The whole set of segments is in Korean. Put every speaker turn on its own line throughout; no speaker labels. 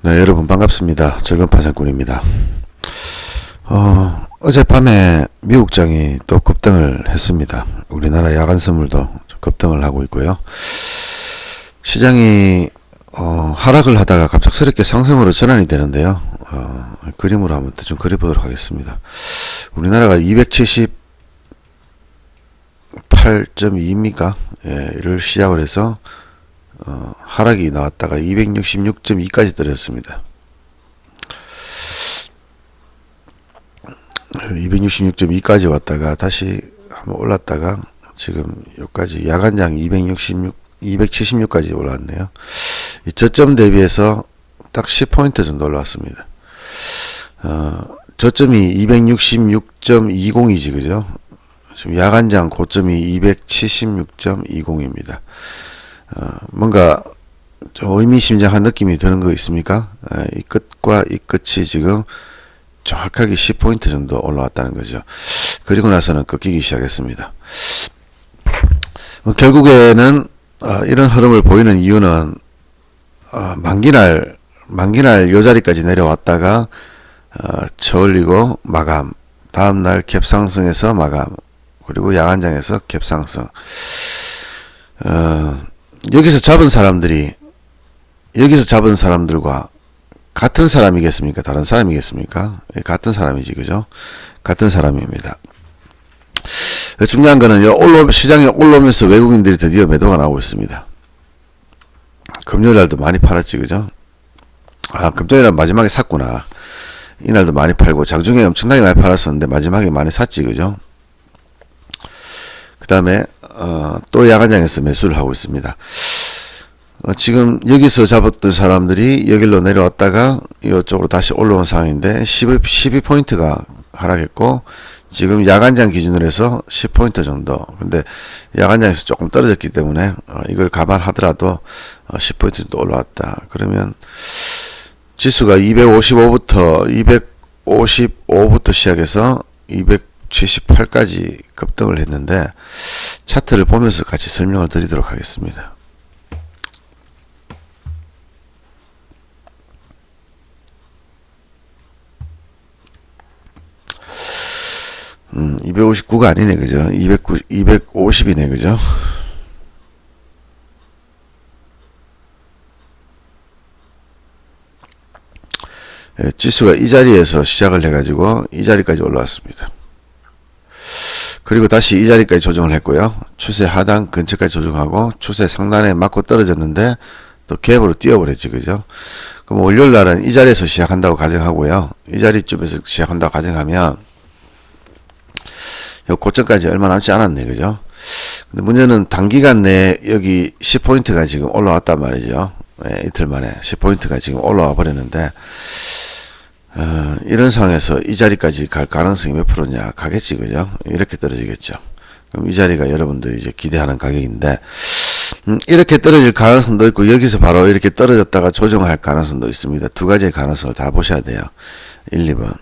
네, 여러분 반갑습니다. 즐거운파산꾼입니다. 어젯밤에 미국장이 또 급등을 했습니다. 우리나라 야간 선물도 급등을 하고 있고요. 시장이 하락을 하다가 갑작스럽게 상승으로 전환이 되는데요. 그림으로 한번 좀 그려보도록 하겠습니다. 우리나라가 278.2입니까? 예, 이를 시작을 해서 하락이 나왔다가 266.2까지 떨어졌습니다. 266.2까지 왔다가 다시 한번 올랐다가 지금 여기까지 야간장 276까지 올랐네요. 이 저점 대비해서 딱 10포인트 정도 올라왔습니다. 저점이 266.20이지, 그죠? 지금 야간장 고점이 276.20입니다. 뭔가 좀 의미심장한 느낌이 드는 거 있습니까? 이 끝과 이 끝이 지금 정확하게 10포인트 정도 올라왔다는 거죠. 그리고 나서는 꺾이기 시작했습니다. 결국에는 이런 흐름을 보이는 이유는 만기날 요 자리까지 내려왔다가 저올리고 마감, 다음날 갭상승에서 마감, 그리고 야간장에서 갭상승. 여기서 잡은 사람들과 같은 사람이겠습니까? 다른 사람이겠습니까? 같은 사람이지, 그죠? 같은 사람입니다. 중요한 거는 시장에 올라오면서 외국인들이 드디어 매도가 나오고 있습니다. 금요일날도 많이 팔았지, 그죠? 금요일날 마지막에 샀구나. 이날도 많이 팔고, 장중에 엄청나게 많이 팔았었는데, 마지막에 많이 샀지, 그죠? 그 다음에, 또 야간장에서 매수를 하고 있습니다. 지금 여기서 잡았던 사람들이 여기로 내려왔다가 이쪽으로 다시 올라온 상황인데 12포인트가 하락했고 지금 야간장 기준으로 해서 10포인트 정도. 근데 야간장에서 조금 떨어졌기 때문에 이걸 감안하더라도 10포인트 정도 올라왔다. 그러면 지수가 255부터 시작해서 278까지 급등을 했는데 차트를 보면서 같이 설명을 드리도록 하겠습니다. 259가 아니네, 그죠? 250이네, 그죠? 예, 지수가 이 자리에서 시작을 해가지고 이 자리까지 올라왔습니다. 그리고 다시 이 자리까지 조정을 했고요. 추세 하단 근처까지 조정하고 추세 상단에 맞고 떨어졌는데 또 갭으로 뛰어버렸지, 그죠? 그럼 월요일 날은 이 자리에서 시작한다고 가정하고요. 이 자리쯤에서 시작한다고 가정하면 요 고점까지 얼마 남지 않았네, 그죠? 근데 문제는 단기간 내에 여기 10포인트가 지금 올라왔단 말이죠. 예, 이틀 만에 10포인트가 지금 올라와 버렸는데, 이런 상황에서 이 자리까지 갈 가능성이 몇 프로냐? 가겠지, 그죠? 이렇게 떨어지겠죠. 그럼 이 자리가 여러분들이 이제 기대하는 가격인데, 이렇게 떨어질 가능성도 있고, 여기서 바로 이렇게 떨어졌다가 조정할 가능성도 있습니다. 두 가지의 가능성을 다 보셔야 돼요. 1, 2번.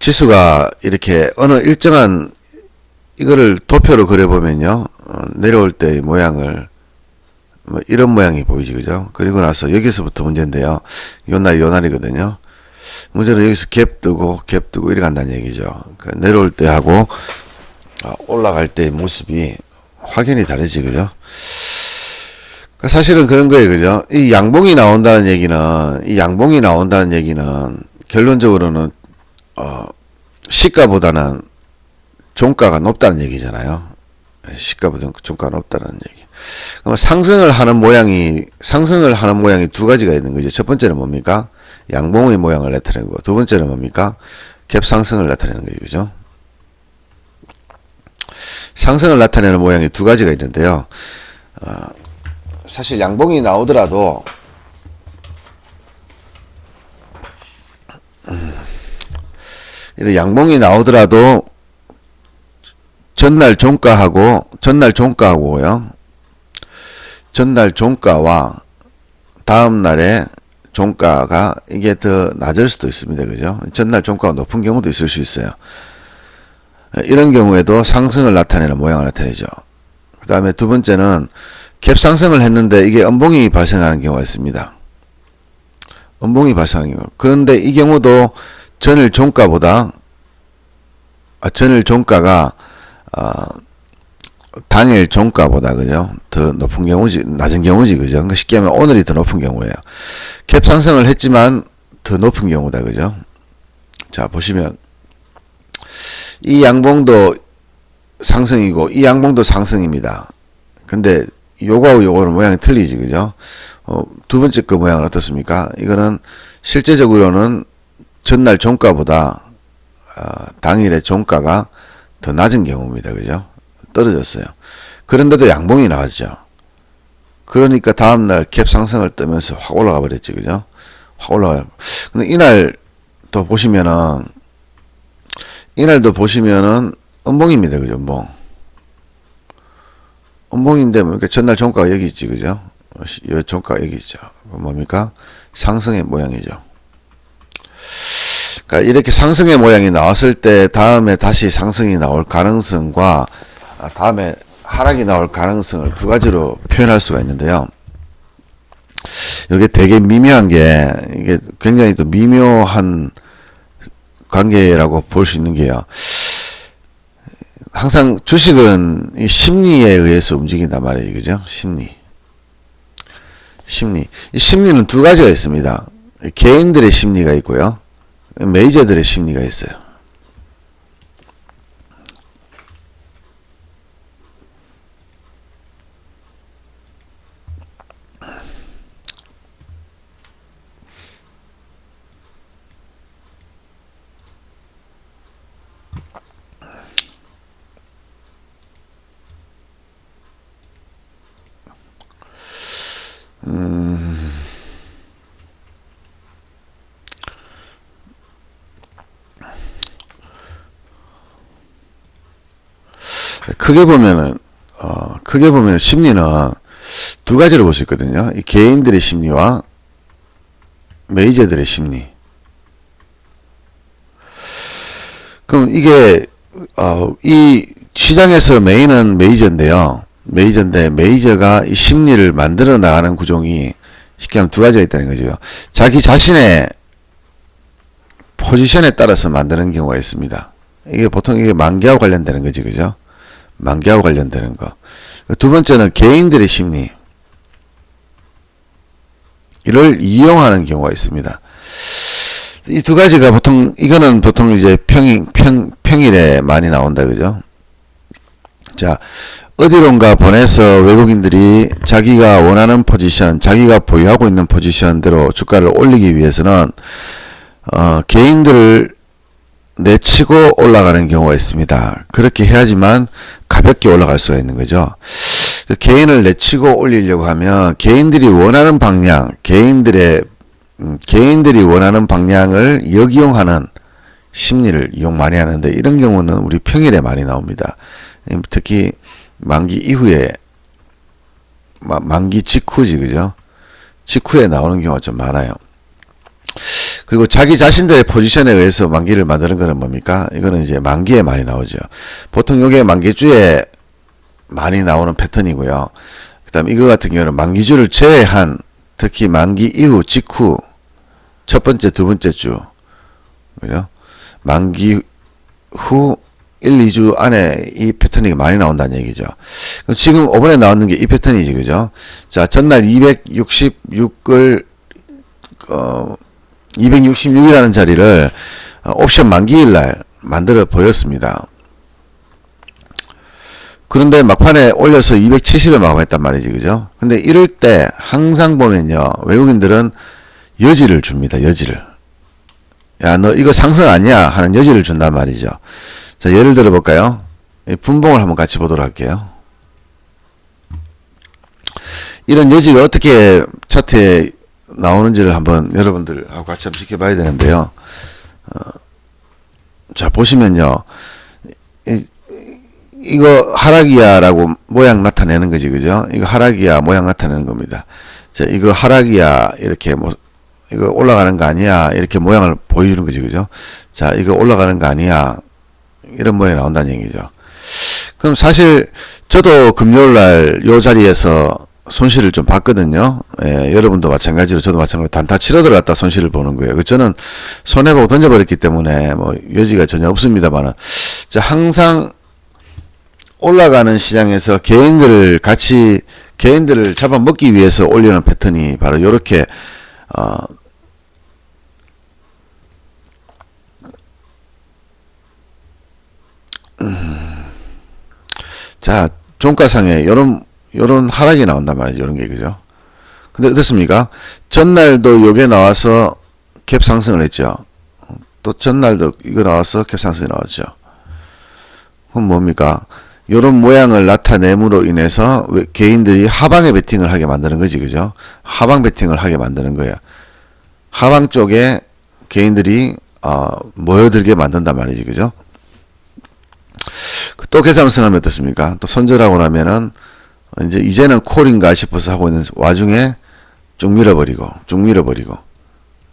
지수가 이렇게 어느 일정한 이거를 도표로 그려보면요, 내려올 때의 모양을 이런 모양이 보이지, 그죠? 그리고 나서 여기서부터 문제인데요. 요 날이거든요. 문제는 여기서 갭 뜨고 이렇게 간다는 얘기죠. 그러니까 내려올 때 하고 올라갈 때의 모습이 확연히 다르지, 그죠? 그러니까 사실은 그런 거예요, 그죠? 이 양봉이 나온다는 얘기는 결론적으로는 시가보다는 종가가 높다는 얘기잖아요. 시가보다는 종가가 높다는 얘기. 그럼 상승을 하는 모양이 두 가지가 있는 거죠. 첫 번째는 뭡니까? 양봉의 모양을 나타내는 거고, 두 번째는 뭡니까? 갭 상승을 나타내는 거죠, 그죠? 상승을 나타내는 모양이 두 가지가 있는데요. 사실 양봉이 나오더라도 이런 양봉이 나오더라도 전날 종가와 다음날에 종가가 이게 더 낮을 수도 있습니다. 그죠? 전날 종가가 높은 경우도 있을 수 있어요. 이런 경우에도 상승을 나타내는 모양을 나타내죠. 그 다음에 두 번째는 갭 상승을 했는데 이게 음봉이 발생하는 경우가 있습니다. 음봉이 발생하는 경우. 그런데 이 경우도 전일 종가가 당일 종가보다 그죠? 더 높은 경우지, 낮은 경우지 그죠? 그러니까 쉽게 하면 오늘이 더 높은 경우예요. 갭 상승을 했지만 더 높은 경우다 그죠? 자, 보시면 이 양봉도 상승이고 이 양봉도 상승입니다. 근데 요거하고 요거는 모양이 틀리지 그죠? 두 번째 거 모양은 어떻습니까? 이거는 실제적으로는 전날 종가보다 당일의 종가가 더 낮은 경우입니다. 그죠? 떨어졌어요. 그런데도 양봉이 나왔죠. 그러니까 다음날 갭 상승을 뜨면서 확 올라가 버렸지. 그죠? 확 올라가요. 근데 이날도 보시면은 음봉입니다. 그죠? 음봉인데 뭐 이렇게 전날 종가가 여기 있지. 그죠? 이 종가가 여기 있죠. 뭡니까? 상승의 모양이죠. 그러니까 이렇게 상승의 모양이 나왔을 때 다음에 다시 상승이 나올 가능성과 다음에 하락이 나올 가능성을 두 가지로 표현할 수가 있는데요. 이게 되게 미묘한 게 이게 굉장히 또 미묘한 관계라고 볼 수 있는 게요. 항상 주식은 이 심리에 의해서 움직인단 말이에요. 그죠? 심리. 이 심리는 두 가지가 있습니다. 개인들의 심리가 있고요. 메이저들의 심리가 있어요. 크게 보면은 심리는 두 가지로 볼 수 있거든요. 이 개인들의 심리와 메이저들의 심리. 그럼 이게, 이 시장에서 메인은 메이저인데요. 메이저가 이 심리를 만들어 나가는 구종이 쉽게 하면 두 가지가 있다는 거죠. 자기 자신의 포지션에 따라서 만드는 경우가 있습니다. 이게 보통 이게 만기하고 관련되는 거지, 그죠? 만기하고 관련되는 거. 두 번째는 개인들의 심리. 이를 이용하는 경우가 있습니다. 이 두 가지가 이거는 보통 이제 평일에 많이 나온다, 그죠? 자, 어디론가 보내서 외국인들이 자기가 원하는 포지션, 자기가 보유하고 있는 포지션대로 주가를 올리기 위해서는, 개인들을 내치고 올라가는 경우가 있습니다. 그렇게 해야지만 가볍게 올라갈 수가 있는 거죠. 개인을 내치고 올리려고 하면 개인들이 원하는 방향, 개인들이 원하는 방향을 역이용하는 심리를 이용 많이 하는데 이런 경우는 우리 평일에 많이 나옵니다. 특히 만기 이후에 만기 직후지 그죠? 직후에 나오는 경우가 좀 많아요. 그리고 자기 자신들의 포지션에 의해서 만기를 만드는 거는 뭡니까? 이거는 이제 만기에 많이 나오죠. 보통 이게 만기주에 많이 나오는 패턴이고요. 그 다음에 이거 같은 경우는 만기주를 제외한 특히 만기 이후 직후 첫 번째, 두 번째 주 그죠? 만기 후 1, 2주 안에 이 패턴이 많이 나온다는 얘기죠. 그럼 지금 이번에 나오는 게 이 패턴이지 그죠? 자, 전날 266을 266이라는 자리를 옵션 만기일 날 만들어 보였습니다. 그런데 막판에 올려서 270에 마감했단 말이지, 그죠? 근데 이럴 때 항상 보면요, 외국인들은 여지를 줍니다, 여지를. 야, 너 이거 상승 아니야? 하는 여지를 준단 말이죠. 자, 예를 들어 볼까요? 분봉을 한번 같이 보도록 할게요. 이런 여지가 어떻게 차트에 나오는지를 한번 여러분들하고 같이 한번 지켜봐야 되는데요. 자, 보시면요. 이거 하락이야라고 모양 나타내는 거지, 그죠? 이거 하락이야 모양 나타내는 겁니다. 자, 이거 하락이야 이렇게 이거 올라가는 거 아니야 이렇게 모양을 보여주는 거지, 그죠? 자, 이거 올라가는 거 아니야 이런 모양이 나온다는 얘기죠. 그럼 사실 저도 금요일 날 요 자리에서 손실을 좀 봤거든요. 예, 여러분도 마찬가지로 저도 마찬가지로 단타 치러 들어갔다 손실을 보는 거예요. 그 저는 손해보고 던져버렸기 때문에 뭐 여지가 전혀 없습니다만은, 자, 항상 올라가는 시장에서 개인들을 잡아먹기 위해서 올리는 패턴이 바로 요렇게 자, 종가상에 요런 하락이 나온단 말이죠. 요런 게, 그죠? 근데 어떻습니까? 전날도 요게 나와서 갭 상승을 했죠. 또 전날도 이거 나와서 갭 상승이 나왔죠. 그럼 뭡니까? 요런 모양을 나타냄으로 인해서 개인들이 하방에 베팅을 하게 만드는 거지, 그죠? 하방 베팅을 하게 만드는 거예요. 하방 쪽에 개인들이 모여들게 만든단 말이지, 그죠? 또 계산성하면 어떻습니까? 또 손절하고 나면은 이제는 콜인가 싶어서 하고 있는 와중에 쭉 밀어버리고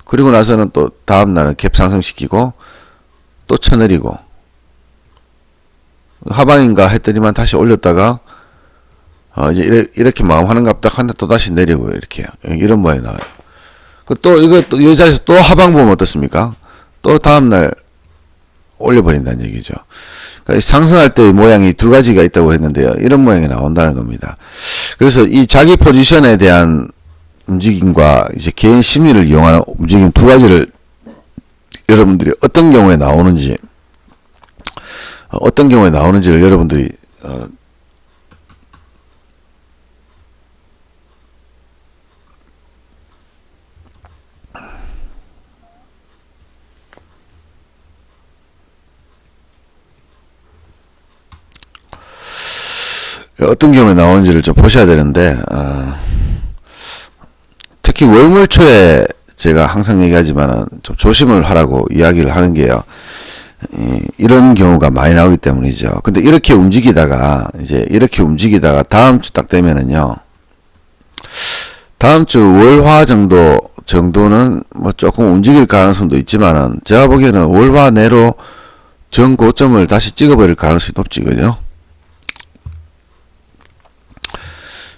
그리고 나서는 또 다음날은 갭 상승시키고 또 쳐내리고 하방인가 했더니만 다시 올렸다가 이제 이렇게 마음하는갑다 한데 또 다시 내리고 이렇게 이런 모양이 나와요. 또 이거 또 이 자리에서 또 하방 보면 어떻습니까? 또 다음날 올려버린다는 얘기죠. 그러니까 상승할 때의 모양이 두 가지가 있다고 했는데요. 이런 모양이 나온다는 겁니다. 그래서 이 자기 포지션에 대한 움직임과 이제 개인 심리를 이용하는 움직임 두 가지를 여러분들이 어떤 경우에 나오는지를 여러분들이 어떤 경우에 나오는지를 좀 보셔야 되는데, 특히 월물초에 제가 항상 얘기하지만은 좀 조심을 하라고 이야기를 하는 게요. 이런 경우가 많이 나오기 때문이죠. 근데 이렇게 움직이다가 다음 주 딱 되면은요, 다음 주 월화 정도는 뭐 조금 움직일 가능성도 있지만은, 제가 보기에는 월화 내로 전 고점을 다시 찍어버릴 가능성이 높지, 그죠?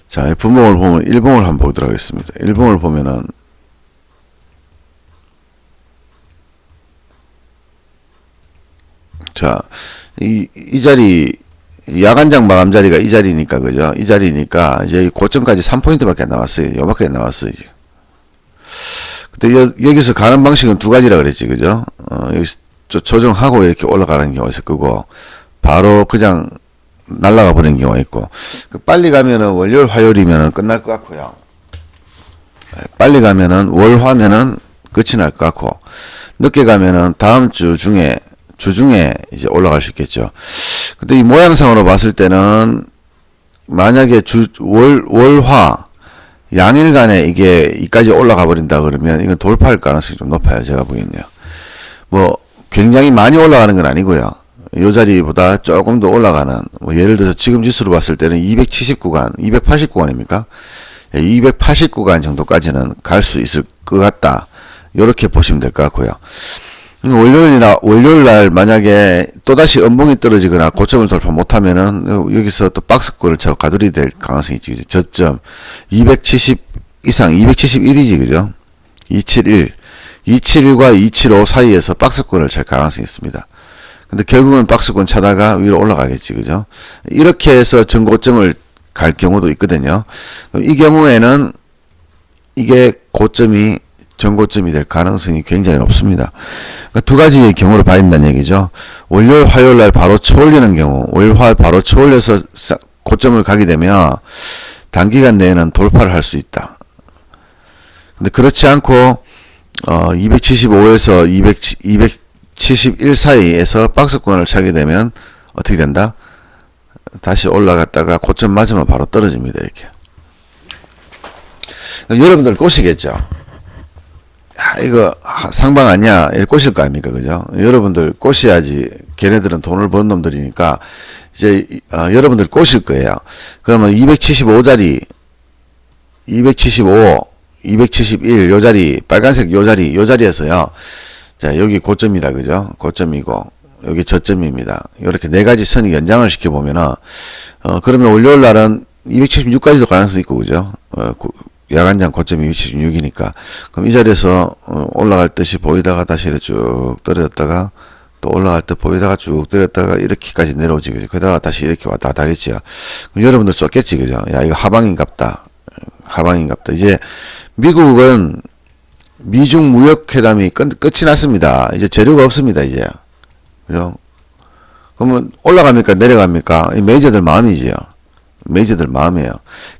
자, 분봉을 보면 일봉을 한번 보도록 하겠습니다. 일봉을 보면은 자, 이 자리 야간장 마감 자리가 이 자리니까, 그죠? 이 자리니까 이제 고점까지 3포인트밖에 안 나왔어요. 요밖에 안 나왔어요, 이제. 근데 여기서 가는 방식은 두 가지라 그랬지, 그죠? 여기서 조정하고 이렇게 올라가는 경우가 있을 거고, 바로 그냥 날아가 버리는 경우가 있고, 빨리 가면은 월요일 화요일이면은 끝날 것 같고요. 빨리 가면은 월화면은 끝이 날 것 같고, 늦게 가면은 다음 주중에 이제 올라갈 수 있겠죠. 근데 이 모양상으로 봤을 때는 만약에 월화 양일간에 이게 이까지 올라가 버린다 그러면 이건 돌파할 가능성이 좀 높아요. 제가 보기엔요. 뭐 굉장히 많이 올라가는 건 아니고요. 이 자리보다 조금 더 올라가는, 뭐 예를 들어서 지금 지수로 봤을 때는 270구간, 280구간입니까? 280구간 정도까지는 갈 수 있을 것 같다. 이렇게 보시면 될 것 같고요. 월요일 날 만약에 또다시 음봉이 떨어지거나 고점을 돌파 못하면은 여기서 또 박스권을 차고 가두리 될 가능성이 있지. 저점 270 이상, 271이지, 그죠? 271과 275 사이에서 박스권을 찰 가능성이 있습니다. 근데 결국은 박스권 차다가 위로 올라가겠지, 그죠? 이렇게 해서 전고점을 갈 경우도 있거든요. 이 경우에는 이게 전고점이 될 가능성이 굉장히 높습니다. 그러니까 두 가지의 경우를 봐야 된다는 얘기죠. 월요일, 화요일 날 바로 쳐올리는 경우, 월화 바로 쳐올려서 고점을 가게 되면 단기간 내에는 돌파를 할 수 있다. 근데 그렇지 않고 275에서 271 사이에서 박스권을 차게 되면 어떻게 된다? 다시 올라갔다가 고점 맞으면 바로 떨어집니다. 이렇게. 여러분들 꼬시겠죠? 이거 상방 아니야? 이렇게 꼬실 거 아닙니까? 그죠? 여러분들 꼬셔야지. 걔네들은 돈을 버는 놈들이니까 이제 여러분들 꼬실 거예요. 그러면 275자리, 275, 271 요 자리, 빨간색 요 자리에서요. 자, 여기 고점이다, 그죠? 고점이고, 여기 저점입니다. 이렇게 네 가지 선이 연장을 시켜보면은, 그러면 월요일 날은 276까지도 가능성이 있고, 그죠? 야간장 고점이 276이니까. 그럼 이 자리에서, 올라갈 듯이 보이다가 다시 이렇게 쭉 떨어졌다가, 또 올라갈 때 보이다가 쭉 떨어졌다가 이렇게까지 내려오지, 그죠? 그러다가 다시 이렇게 왔다 갔다 하겠지요. 그럼 여러분들 쏟겠지, 그죠? 야, 이거 하방인갑다. 하방인갑다. 이제, 미국은 미중 무역회담이 끝이 났습니다. 이제 재료가 없습니다, 이제. 그죠? 그러면 올라갑니까? 내려갑니까? 이 메이저들 마음이지요. 메이저들 마음이에요.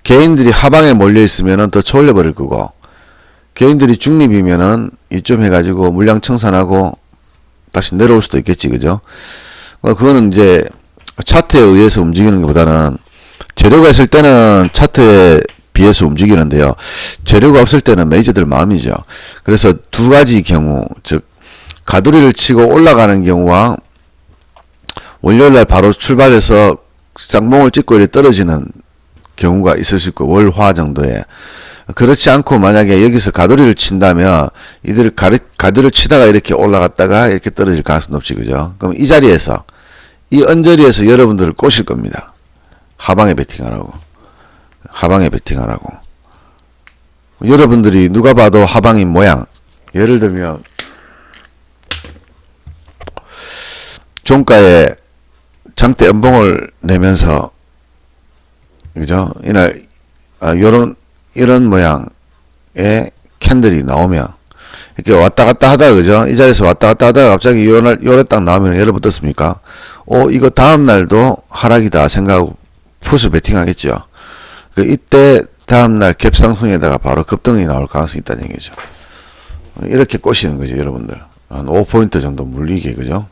개인들이 하방에 몰려있으면은 더 초올려버릴 거고, 개인들이 중립이면은 이쯤 해가지고 물량 청산하고 다시 내려올 수도 있겠지, 그죠? 그거는 이제 차트에 의해서 움직이는 것보다는 재료가 있을 때는 차트에 비해서 움직이는데요. 재료가 없을 때는 메이저들 마음이죠. 그래서 두 가지 경우, 즉 가두리를 치고 올라가는 경우와 월요일날 바로 출발해서 쌍봉을 찍고 이렇게 떨어지는 경우가 있을 수 있고, 월화 정도에. 그렇지 않고 만약에 여기서 가두리를 친다면 이들을 가두리를 치다가 이렇게 올라갔다가 이렇게 떨어질 가능성이 높지, 그죠? 그럼 이 자리에서, 이 언저리에서 여러분들을 꼬실 겁니다. 하방에 베팅하라고. 하방에 베팅하라고. 여러분들이 누가 봐도 하방인 모양. 예를 들면 종가에 장대 연봉을 내면서, 그죠? 이날 이런 모양의 캔들이 나오면 이렇게 왔다 갔다 하다가, 그죠? 이 자리에서 왔다 갔다 하다가 갑자기 요래 딱 나오면 여러분 어떻습니까? 이거 다음 날도 하락이다 생각하고 풋을 베팅하겠죠. 이때 다음날 갭상승에다가 바로 급등이 나올 가능성이 있다는 얘기죠. 이렇게 꼬시는 거죠, 여러분들. 한 5포인트 정도 물리게, 그죠?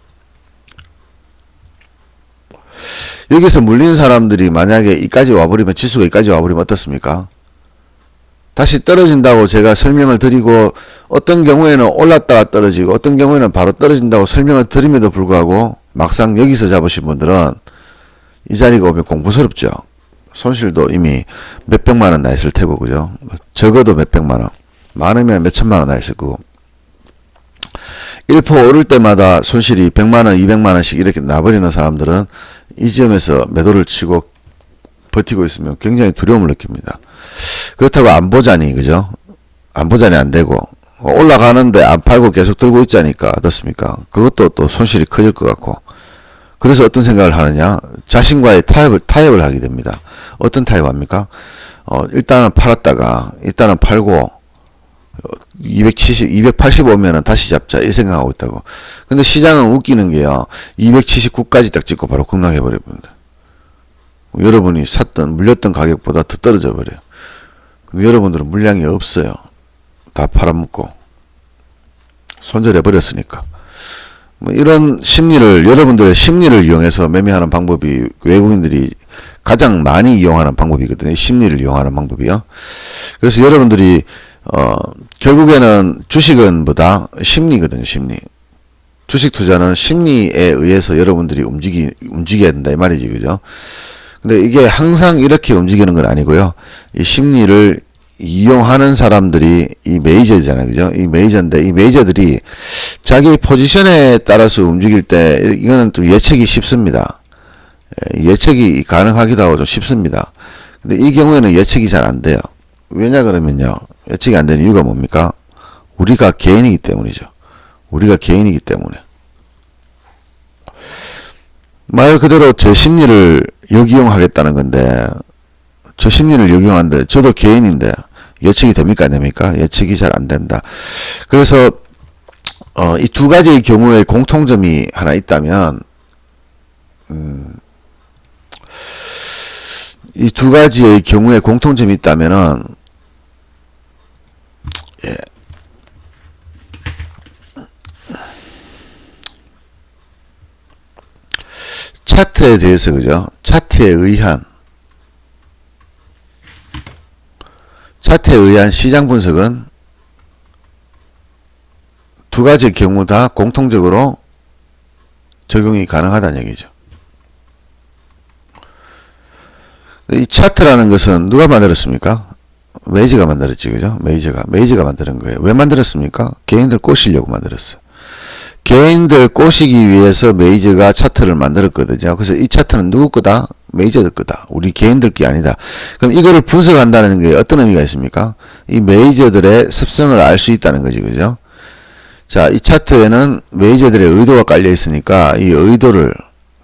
여기서 물린 사람들이 만약에 이까지 와버리면, 지수가 이까지 와버리면 어떻습니까? 다시 떨어진다고 제가 설명을 드리고, 어떤 경우에는 올랐다가 떨어지고, 어떤 경우에는 바로 떨어진다고 설명을 드림에도 불구하고, 막상 여기서 잡으신 분들은 이 자리가 오면 공부스럽죠. 손실도 이미 몇백만원 나 있을 테고, 그죠? 적어도 몇백만원. 많으면 몇천만원 나 있을 거고. 1% 오를 때마다 손실이 100만원, 200만원씩 이렇게 나버리는 사람들은 이 지점에서 매도를 치고 버티고 있으면 굉장히 두려움을 느낍니다. 그렇다고 안 보자니, 그죠? 안 보자니 안 되고, 올라가는데 안 팔고 계속 들고 있자니까 어떻습니까? 그것도 또 손실이 커질 것 같고. 그래서 어떤 생각을 하느냐? 자신과의 타협을 하게 됩니다. 어떤 타협합니까? 일단은 팔았다가, 일단은 팔고, 280 오면은 다시 잡자, 이 생각하고 있다고. 근데 시장은 웃기는 게요, 279까지 딱 찍고 바로 급락해버립니다. 여러분이 물렸던 가격보다 더 떨어져 버려요. 근데 여러분들은 물량이 없어요. 다 팔아먹고. 손절해버렸으니까. 이런 심리를, 여러분들의 심리를 이용해서 매매하는 방법이 외국인들이 가장 많이 이용하는 방법이거든요. 심리를 이용하는 방법이요. 그래서 여러분들이, 결국에는 주식은 보다 심리거든요, 심리. 주식 투자는 심리에 의해서 여러분들이 움직여야 된다, 이 말이지, 그죠? 근데 이게 항상 이렇게 움직이는 건 아니고요. 이 심리를 이용하는 사람들이 이 메이저잖아요, 그죠? 이 메이저인데, 이 메이저들이 자기 포지션에 따라서 움직일 때, 이거는 좀 예측이 쉽습니다. 예측이 가능하기도 하고 좀 쉽습니다. 근데 이 경우에는 예측이 잘 안 돼요. 왜냐 그러면요, 예측이 안 되는 이유가 뭡니까? 우리가 개인이기 때문이죠. 우리가 개인이기 때문에. 말 그대로 제 심리를 역이용하겠다는 건데, 저 심리를 역이용하는데, 저도 개인인데, 예측이 됩니까? 안 됩니까? 예측이 잘 안 된다. 그래서, 이 두 가지의 경우에 공통점이 하나 있다면, 이 두 가지의 경우에 공통점이 있다면은, 예. 차트에 대해서, 그죠? 차트에 의한 시장 분석은 두 가지 경우 다 공통적으로 적용이 가능하다는 얘기죠. 이 차트라는 것은 누가 만들었습니까? 메이저가 만들었지, 그죠? 메이저가 만드는 거예요. 왜 만들었습니까? 개인들 꼬시려고 만들었어요. 개인들 꼬시기 위해서 메이저가 차트를 만들었거든요. 그래서 이 차트는 누구 거다? 메이저들 거다. 우리 개인들 게 아니다. 그럼 이거를 분석한다는 게 어떤 의미가 있습니까? 이 메이저들의 습성을 알 수 있다는 거지, 그죠? 자, 이 차트에는 메이저들의 의도가 깔려 있으니까 이 의도를,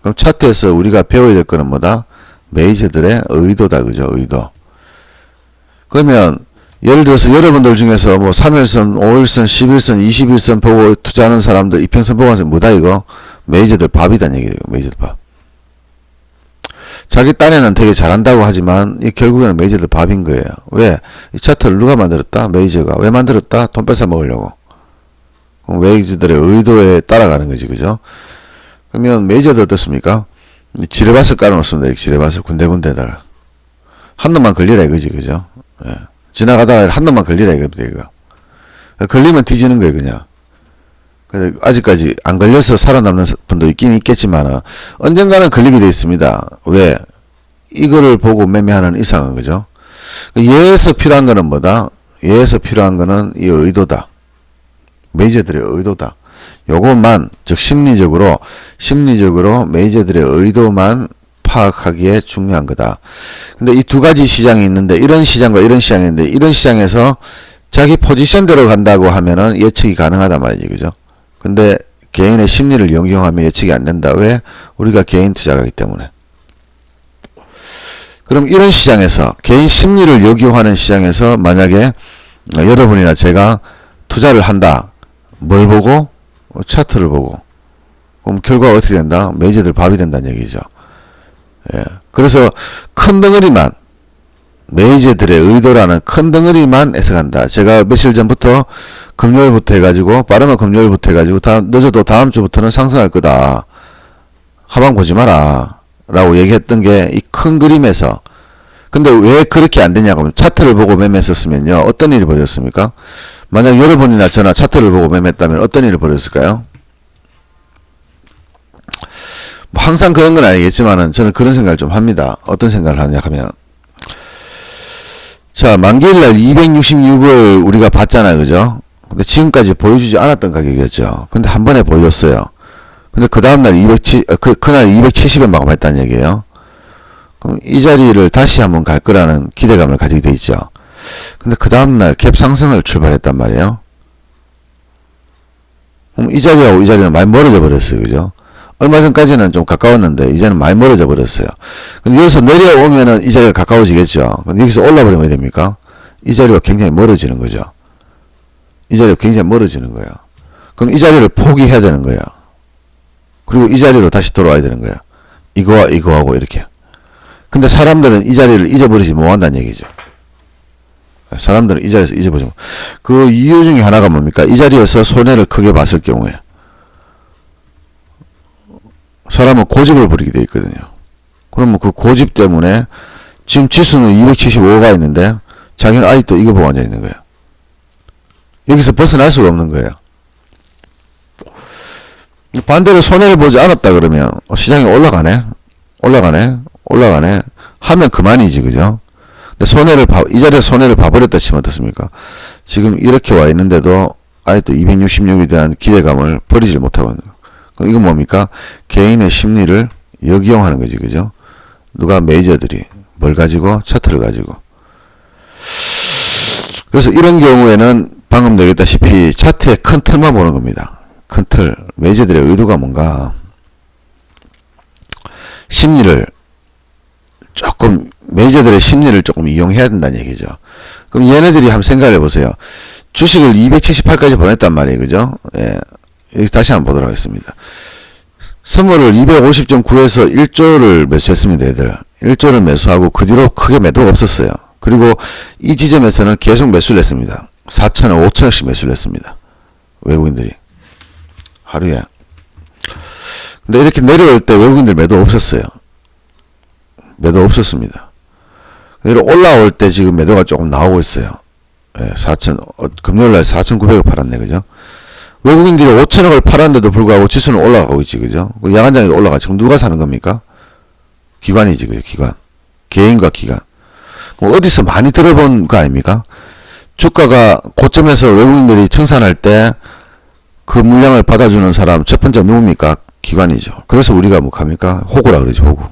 그럼 차트에서 우리가 배워야 될 거는 뭐다? 메이저들의 의도다, 그죠? 의도. 그러면 예를 들어서 여러분들 중에서 뭐 3일선, 5일선, 11선, 21선 보고 투자하는 사람들, 이평선 보고 하는 뭐다 이거? 메이저들 밥이란 얘기예요. 메이저들 밥. 자기 딴에는 되게 잘한다고 하지만 이 결국에는 메이저들 밥인 거예요. 왜? 이 차트를 누가 만들었다? 메이저가. 왜 만들었다? 돈 뺏어 먹으려고. 메이저들의 의도에 따라가는 거지, 그죠? 그러면 메이저들 어떻습니까? 지뢰밭을 깔아놓습니다. 이렇게 지뢰밭을 군데군데다가. 한 놈만 걸리라 이거지, 그죠? 예. 지나가다가 한 놈만 걸리라 이겁니다, 이거. 걸리면 뒤지는 거예요, 그냥. 근데 아직까지 안 걸려서 살아남는 분도 있긴 있겠지만, 언젠가는 걸리게 돼 있습니다. 왜? 이거를 보고 매매하는 이상은, 그죠? 얘에서 필요한 거는 뭐다? 얘에서 필요한 거는 이 의도다. 메이저들의 의도다. 요것만, 즉, 심리적으로 메이저들의 의도만 파악하기에 중요한 거다. 근데 이 두 가지 시장이 있는데, 이런 시장과 이런 시장이 있는데, 이런 시장에서 자기 포지션대로 간다고 하면은 예측이 가능하단 말이지, 그죠? 근데 개인의 심리를 연경하면 예측이 안 된다. 왜? 우리가 개인 투자가기 때문에. 그럼 이런 시장에서, 개인 심리를 역용하는 시장에서 만약에 여러분이나 제가 투자를 한다. 뭘 보고? 차트를 보고. 그럼 결과가 어떻게 된다? 메이저들 밥이 된다는 얘기죠. 예. 그래서 큰 덩어리만, 메이저들의 의도라는 큰 덩어리만 해석한다. 제가 며칠 전부터 금요일부터 해가지고, 빠르면 금요일부터 해가지고, 늦어도 다음 주부터는 상승할 거다. 하방 보지 마라. 라고 얘기했던 게 이 큰 그림에서. 근데 왜 그렇게 안 되냐고 하면 차트를 보고 매매했었으면요. 어떤 일이 벌어졌습니까? 만약 여러분이나 저나 차트를 보고 매매했다면 어떤 일이 벌어졌을까요? 뭐 항상 그런 건 아니겠지만은 저는 그런 생각을 좀 합니다. 어떤 생각을 하냐 하면, 자, 만기일날 266을 우리가 봤잖아요, 그죠? 근데 지금까지 보여주지 않았던 가격이었죠. 근데 한 번에 보여줬어요. 근데 그 다음날 그날 270에 마감했다는 얘기예요. 그럼 이 자리를 다시 한번 갈 거라는 기대감을 가지게 돼 있죠. 근데 그 다음날 갭 상승을 출발했단 말이에요. 그럼 이 자리하고 이 자리는 많이 멀어져 버렸어요, 그죠? 얼마 전까지는 좀 가까웠는데 이제는 많이 멀어져 버렸어요. 근데 여기서 내려오면은 이 자리가 가까워지겠죠. 근데 여기서 올라버리면 어떻게 됩니까? 이 자리가 굉장히 멀어지는 거죠. 이 자리가 굉장히 멀어지는 거예요. 그럼 이 자리를 포기해야 되는 거예요. 그리고 이 자리로 다시 돌아와야 되는 거예요. 이거와 이거하고 이렇게. 근데 사람들은 이 자리를 잊어버리지 못한다는 얘기죠. 사람들은 이 자리에서 잊어버리지 못. 그 이유 중에 하나가 뭡니까? 이 자리에서 손해를 크게 봤을 경우에. 사람은 고집을 부리게 돼 있거든요. 그러면 그 고집 때문에 지금 지수는 275가 있는데 자기는 아직도 이거 보고 앉아 있는 거예요. 여기서 벗어날 수가 없는 거예요. 반대로 손해를 보지 않았다 그러면 시장이 올라가네 하면 그만이지, 그죠? 근데 이 자리에서 손해를 봐버렸다 치면 어떻습니까? 지금 이렇게 와 있는데도 아직도 266에 대한 기대감을 버리질 못하고 있는 거예요. 그럼 이건 뭡니까? 개인의 심리를 역이용하는 거지, 그죠? 누가 메이저들이 뭘 가지고? 차트를 가지고. 그래서 이런 경우에는 방금 얘기했다시피 차트의 큰 틀만 보는 겁니다. 큰 틀. 메이저들의 의도가 뭔가. 메이저들의 심리를 조금 이용해야 된다는 얘기죠. 그럼 얘네들이 한번 생각해 보세요. 주식을 278까지 보냈단 말이에요, 그죠? 예. 여기 다시 한번 보도록 하겠습니다. 선물을 250.9에서 1조를 매수했습니다, 얘들. 1조를 매수하고 그 뒤로 크게 매도가 없었어요. 그리고 이 지점에서는 계속 매수를 했습니다. 4천억, 5천억씩 매수를 했습니다. 외국인들이. 하루에. 근데 이렇게 내려올 때 외국인들 매도 없었어요. 매도 없었습니다. 그리고 올라올 때 지금 매도가 조금 나오고 있어요. 예, 금요일날 4,900억 팔았네, 그죠? 외국인들이 5천억을 팔았는데도 불구하고 지수는 올라가고 있지, 그죠? 야간장에도 올라가지. 그럼 누가 사는 겁니까? 기관이지, 그죠? 기관. 개인과 기관. 어디서 많이 들어본 거 아닙니까? 주가가 고점에서 외국인들이 청산할 때 그 물량을 받아주는 사람 첫 번째 누굽니까? 기관이죠. 그래서 우리가 뭐 합니까? 호구라 그러죠, 호구.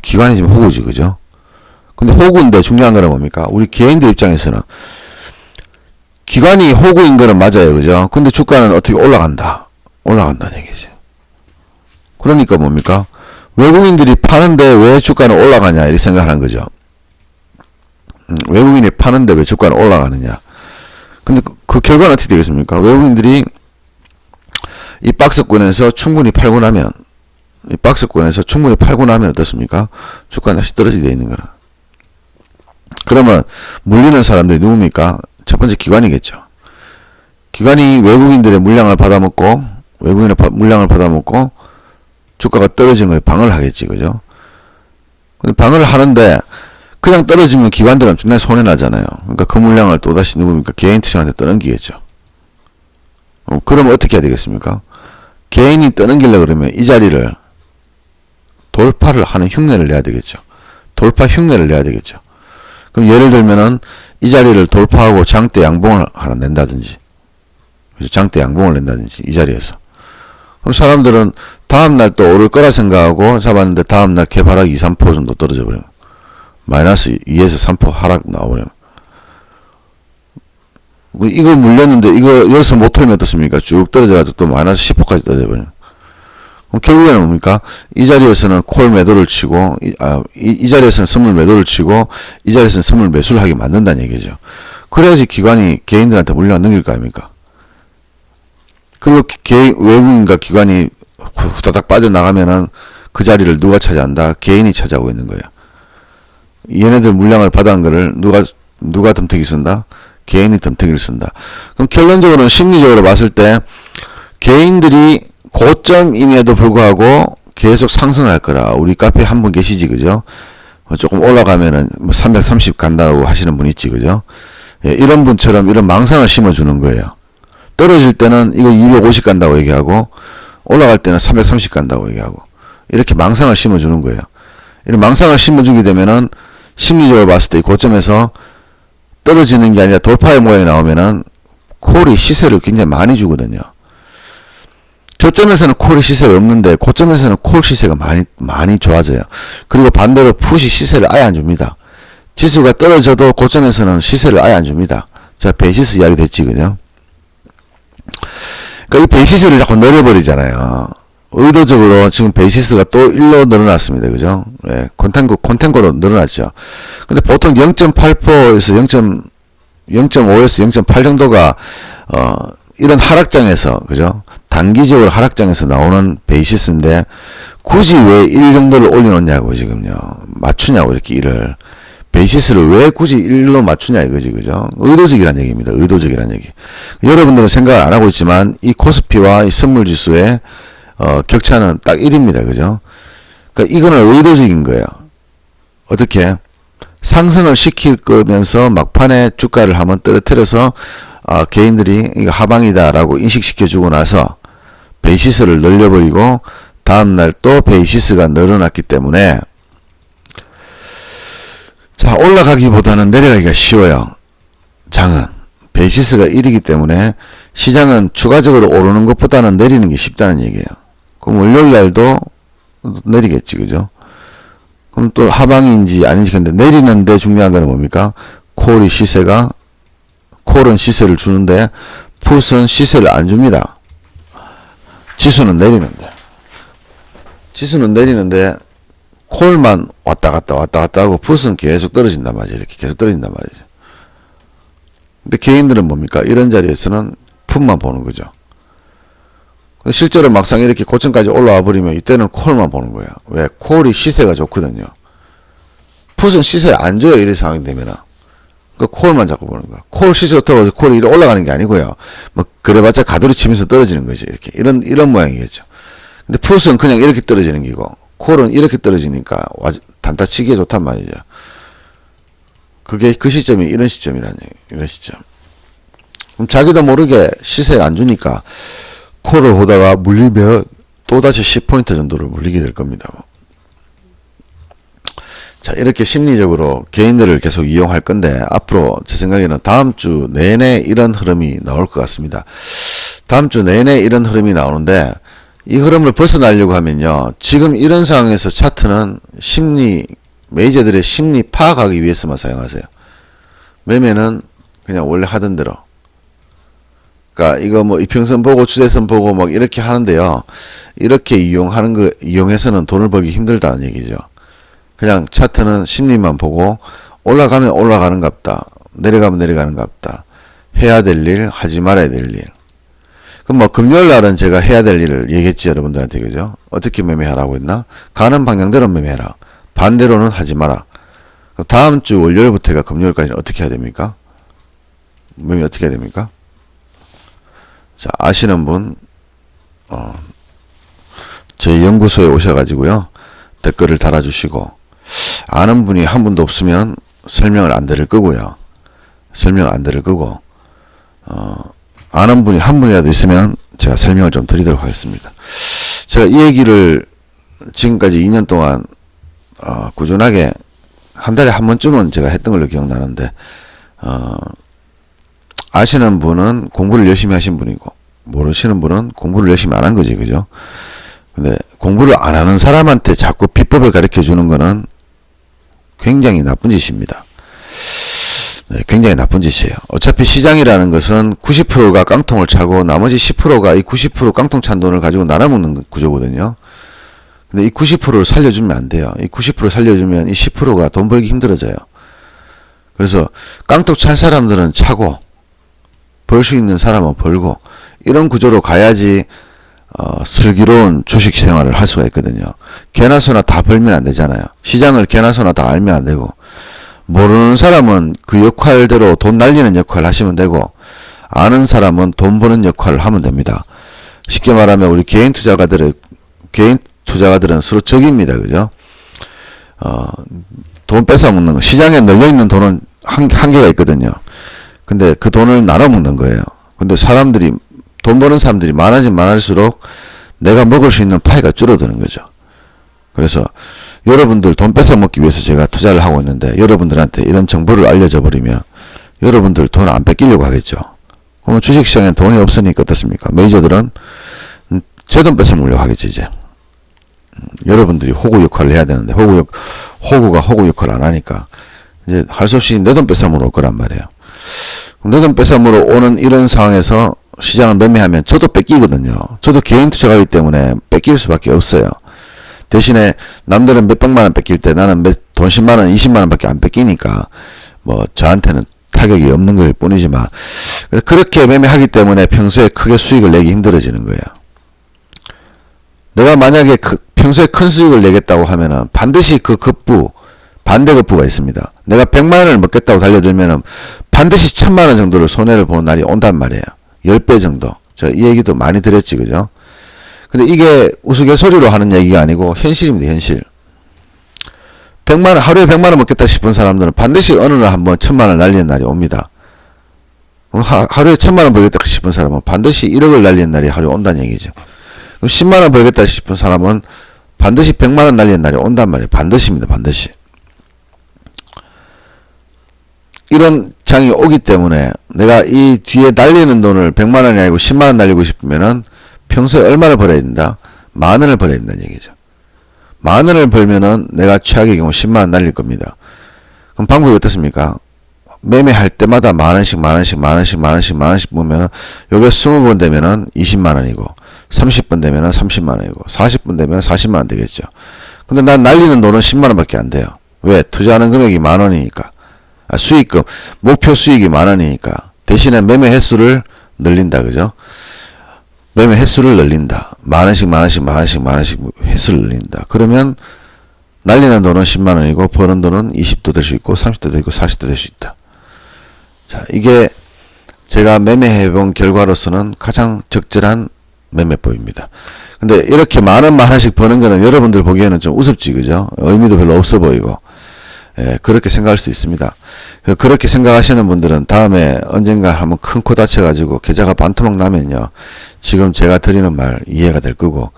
기관이 지금 호구지, 그죠? 근데 호구인데 중요한 거는 뭡니까? 우리 개인들 입장에서는 기관이 호구인 거는 맞아요, 그죠? 근데 주가는 어떻게 올라간다는 얘기죠. 그러니까 뭡니까? 외국인들이 파는데 왜 주가는 올라가냐, 이렇게 생각하는 거죠. 외국인이 파는데 왜 주가는 올라가느냐. 근데 그 결과는 어떻게 되겠습니까? 외국인들이 이 박스권에서 충분히 팔고 나면 어떻습니까? 주가는 다시 떨어지게 되어 있는 거라. 그러면 물리는 사람들이 누굽니까? 첫 번째 기관이겠죠. 기관이 외국인들의 물량을 받아먹고 주가가 떨어지는 거에 방어를 하겠지, 그죠? 근데 방어를 하는데 그냥 떨어지면 기관들은 엄청나게 손해나잖아요. 그러니까 그 물량을 또다시 누굽니까? 개인 투자한테 떠넘기겠죠. 그러면 어떻게 해야 되겠습니까? 개인이 떠넘기려고 그러면 이 자리를 돌파를 하는 흉내를 내야 되겠죠. 돌파 흉내를 내야 되겠죠. 그럼 예를 들면은 이 자리를 돌파하고 장대 양봉을 하나 낸다든지, 장대 양봉을 낸다든지, 이 자리에서. 그럼 사람들은 다음날 또 오를 거라 생각하고 잡았는데 다음날 개발하기 2, 3% 정도 떨어져 버려요. 마이너스 2에서 3% 하락 나와버려요. 이거 물렸는데 이거 여기서 못 털면 어떻습니까? 쭉 떨어져가지고 또 마이너스 10%까지 떨어져버려요. 그럼 결국에는 뭡니까? 이 자리에서는 콜 매도를 치고, 이 자리에서는 선물 매도를 치고, 이 자리에서는 선물 매수를 하게 만든다는 얘기죠. 그래야지 기관이 개인들한테 물량을 넘길 거 아닙니까? 그리고 외국인과 기관이 후다닥 빠져나가면은 그 자리를 누가 차지한다? 개인이 차지하고 있는 거예요. 얘네들 물량을 받아온 거를 누가 덤태기 쓴다? 개인이 덤태기를 쓴다. 그럼 결론적으로는 심리적으로 봤을 때 개인들이 고점임에도 불구하고 계속 상승을 할 거라. 우리 카페에 한 분 계시지, 그죠? 조금 올라가면은 330 간다고 하시는 분 있지, 그죠? 예, 이런 분처럼 이런 망상을 심어주는 거예요. 떨어질 때는 이거 250 간다고 얘기하고, 올라갈 때는 330 간다고 얘기하고, 이렇게 망상을 심어주는 거예요. 이런 망상을 심어주게 되면은 심리적으로 봤을 때 이 고점에서 떨어지는 게 아니라 돌파의 모양이 나오면은 콜이 시세를 굉장히 많이 주거든요. 저점에서는 콜이 시세가 없는데 고점에서는 콜 시세가 많이 좋아져요. 그리고 반대로 풋이 시세를 아예 안 줍니다. 지수가 떨어져도 고점에서는 시세를 아예 안 줍니다. 제가 베이시스 이야기 됐지, 그죠? 그러니까 이 베이시스를 자꾸 늘려버리잖아요. 의도적으로 지금 베이시스가 또 1로 늘어났습니다. 그죠? 예, 콘텐고로 늘어났죠. 근데 보통 0.8%에서 0.5에서 0.8 정도가, 이런 하락장에서, 그죠? 단기적으로 하락장에서 나오는 베이시스인데, 굳이 왜 1 정도를 올려놓냐고, 지금요. 맞추냐고, 이렇게 1을. 베이시스를 왜 굳이 1로 맞추냐, 이거지, 그죠? 의도적이란 얘기입니다. 의도적이란 얘기. 여러분들은 생각을 안 하고 있지만, 이 코스피와 이 선물지수의, 격차는 딱 1입니다. 그죠? 그러니까 이거는 의도적인 거예요. 어떻게? 상승을 시킬 거면서 막판에 주가를 한번 떨어뜨려서 개인들이 이거 하방이다라고 인식시켜주고 나서 베이시스를 늘려버리고 다음날 또 베이시스가 늘어났기 때문에 자, 올라가기보다는 내려가기가 쉬워요. 장은. 베이시스가 1이기 때문에 시장은 추가적으로 오르는 것보다는 내리는 게 쉽다는 얘기예요. 그럼 월요일 날도 내리겠지, 그죠? 그럼 또 하방인지 아닌지 근데 내리는데 중요한 건 뭡니까? 콜은 시세를 주는데 풋은 시세를 안 줍니다. 지수는 내리는데 콜만 왔다 갔다 하고 풋은 계속 떨어진단 말이죠. 이렇게 계속 떨어진단 말이죠. 근데 개인들은 뭡니까? 이런 자리에서는 풋만 보는 거죠. 실제로 막상 이렇게 고점까지 올라와 버리면 이때는 콜만 보는 거예요. 왜? 콜이 시세가 좋거든요. 풋은 시세를 안 줘요. 이런 상황이 되면은. 그 콜만 자꾸 보는 거예요. 콜 시세 좋다고 콜이 올라가는 게 아니고요. 뭐 그래봤자 가두리 치면서 떨어지는 거죠. 이렇게 이런 모양이겠죠. 근데 풋은 그냥 이렇게 떨어지는 기고 콜은 이렇게 떨어지니까 단타치기에 좋단 말이죠. 그게 그 시점이 이런 시점이라는 얘기예요. 이런 시점. 그럼 자기도 모르게 시세를 안 주니까 콜을 보다가 물리면 또다시 10포인트 정도를 물리게 될 겁니다. 자, 이렇게 심리적으로 개인들을 계속 이용할 건데 앞으로 제 생각에는 다음 주 내내 이런 흐름이 나올 것 같습니다. 다음 주 내내 이런 흐름이 나오는데 이 흐름을 벗어나려고 하면요. 지금 이런 상황에서 차트는 매니저들의 심리 파악하기 위해서만 사용하세요. 매매는 그냥 원래 하던 대로. 그러니까 이거 뭐 이평선 보고 추세선 보고 막 이렇게 하는데요. 이렇게 이용해서는 돈을 벌기 힘들다는 얘기죠. 그냥 차트는 심리만 보고 올라가면 올라가는갑다. 내려가면 내려가는갑다. 해야 될 일, 하지 말아야 될 일. 그럼 뭐 금요일 날은 제가 해야 될 일을 얘기했지 여러분들한테. 그죠? 어떻게 매매하라고 했나? 가는 방향대로 매매해라. 반대로는 하지 마라. 다음 주 월요일부터가 금요일까지 어떻게 해야 됩니까? 매매 어떻게 해야 됩니까? 자, 아시는 분, 저희 연구소에 오셔가지고요. 댓글을 달아주시고, 아는 분이 한 분도 없으면 설명을 안 들을 거고요. 설명 안 들을 거고, 아는 분이 한 분이라도 있으면 제가 설명을 좀 드리도록 하겠습니다. 제가 이 얘기를 지금까지 2년 동안, 꾸준하게 한 달에 한 번쯤은 제가 했던 걸로 기억나는데, 아시는 분은 공부를 열심히 하신 분이고, 모르시는 분은 공부를 열심히 안 한 거지, 그죠? 근데 공부를 안 하는 사람한테 자꾸 비법을 가르쳐 주는 거는 굉장히 나쁜 짓입니다. 네, 굉장히 나쁜 짓이에요. 어차피 시장이라는 것은 90%가 깡통을 차고 나머지 10%가 이 90% 깡통 찬 돈을 가지고 나눠먹는 구조거든요. 근데 이 90%를 살려주면 안 돼요. 이 90% 살려주면 이 10%가 돈 벌기 힘들어져요. 그래서 깡통 찰 사람들은 차고 벌 수 있는 사람은 벌고 이런 구조로 가야지 슬기로운 주식 생활을 할 수가 있거든요. 개나 소나 다 벌면 안 되잖아요. 시장을 개나 소나 다 알면 안 되고 모르는 사람은 그 역할대로 돈 날리는 역할을 하시면 되고 아는 사람은 돈 버는 역할을 하면 됩니다. 쉽게 말하면 우리 개인 투자가들은 서로 적입니다. 그죠? 돈 뺏어 먹는 거. 시장에 널려있는 돈은 한계가 있거든요. 근데 그 돈을 나눠 먹는 거예요. 근데 돈 버는 사람들이 많아질수록 내가 먹을 수 있는 파이가 줄어드는 거죠. 그래서 여러분들 돈 뺏어 먹기 위해서 제가 투자를 하고 있는데 여러분들한테 이런 정보를 알려줘 버리면 여러분들 돈 안 뺏기려고 하겠죠. 그러면 주식시장에 돈이 없으니까 어떻습니까? 메이저들은 제 돈 뺏어 먹으려고 하겠지 이제. 여러분들이 호구 역할을 해야 되는데 호구가 호구 역할을 안 하니까 이제 할 수 없이 내 돈 뺏어 먹을 거란 말이에요. 내 돈 뺏어 먹으러 오는 이런 상황에서 시장을 매매하면 저도 뺏기거든요. 저도 개인 투자가이기 때문에 뺏길 수밖에 없어요. 대신에 남들은 몇백만 원 뺏길 때 나는 돈 10만 원, 20만 원밖에 안 뺏기니까 뭐 저한테는 타격이 없는 걸 뿐이지만 그렇게 매매하기 때문에 평소에 크게 수익을 내기 힘들어지는 거예요. 내가 만약에 평소에 큰 수익을 내겠다고 하면은 반드시 반대 급부가 있습니다. 내가 100만 원을 먹겠다고 달려들면은 반드시 1000만 원 정도를 손해를 보는 날이 온단 말이에요. 10배 정도. 제가 이 얘기도 많이 드렸지, 그죠? 근데 이게 우스갯소리로 하는 얘기가 아니고 현실입니다, 현실. 하루에 100만 원 먹겠다 싶은 사람들은 반드시 어느 날 한번 1000만 원 날리는 날이 옵니다. 하루에 1000만 원 벌겠다 싶은 사람은 반드시 1억을 날리는 날이 하루에 온다는 얘기죠. 그럼 10만 원 벌겠다 싶은 사람은 반드시 100만 원 날리는 날이 온단 말이에요. 반드시입니다, 반드시. 이런 장이 오기 때문에 내가 이 뒤에 날리는 돈을 100만 원이 아니고 10만 원 날리고 싶으면은 평소에 얼마를 벌어야 된다? 10,000원을 벌어야 된다는 얘기죠. 10,000원을 벌면은 내가 최악의 경우 10만 원 날릴 겁니다. 그럼 방법이 어떻습니까? 매매할 때마다 만 원씩 보면은 요게 20번 되면은 20만 원이고 30번 되면은 30만 원이고 40번 되면 40만 원 되겠죠. 근데 난 날리는 돈은 10만 원밖에 안 돼요. 왜? 투자하는 금액이 만 원이니까. 수익금, 목표 수익이 만 원이니까. 대신에 매매 횟수를 늘린다, 그죠? 매매 횟수를 늘린다. 만 원씩 횟수를 늘린다. 그러면 날리는 돈은 10만 원이고 버는 돈은 20도 될 수 있고 30도 되고 40도 될 수 있다. 자, 이게 제가 매매해본 결과로서는 가장 적절한 매매법입니다. 근데 이렇게 만 원씩 버는 거는 여러분들 보기에는 좀 우습지, 그죠? 의미도 별로 없어 보이고. 예, 그렇게 생각할 수 있습니다. 그렇게 생각하시는 분들은 다음에 언젠가 한번 큰 코 다쳐가지고 계좌가 반토막 나면요. 지금 제가 드리는 말 이해가 될 거고,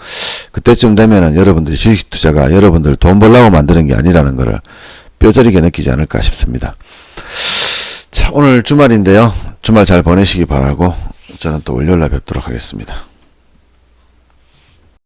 그때쯤 되면은 여러분들이 주식 투자가 여러분들 돈 벌라고 만드는 게 아니라는 거를 뼈저리게 느끼지 않을까 싶습니다. 자, 오늘 주말인데요. 주말 잘 보내시기 바라고, 저는 또 월요일날 뵙도록 하겠습니다.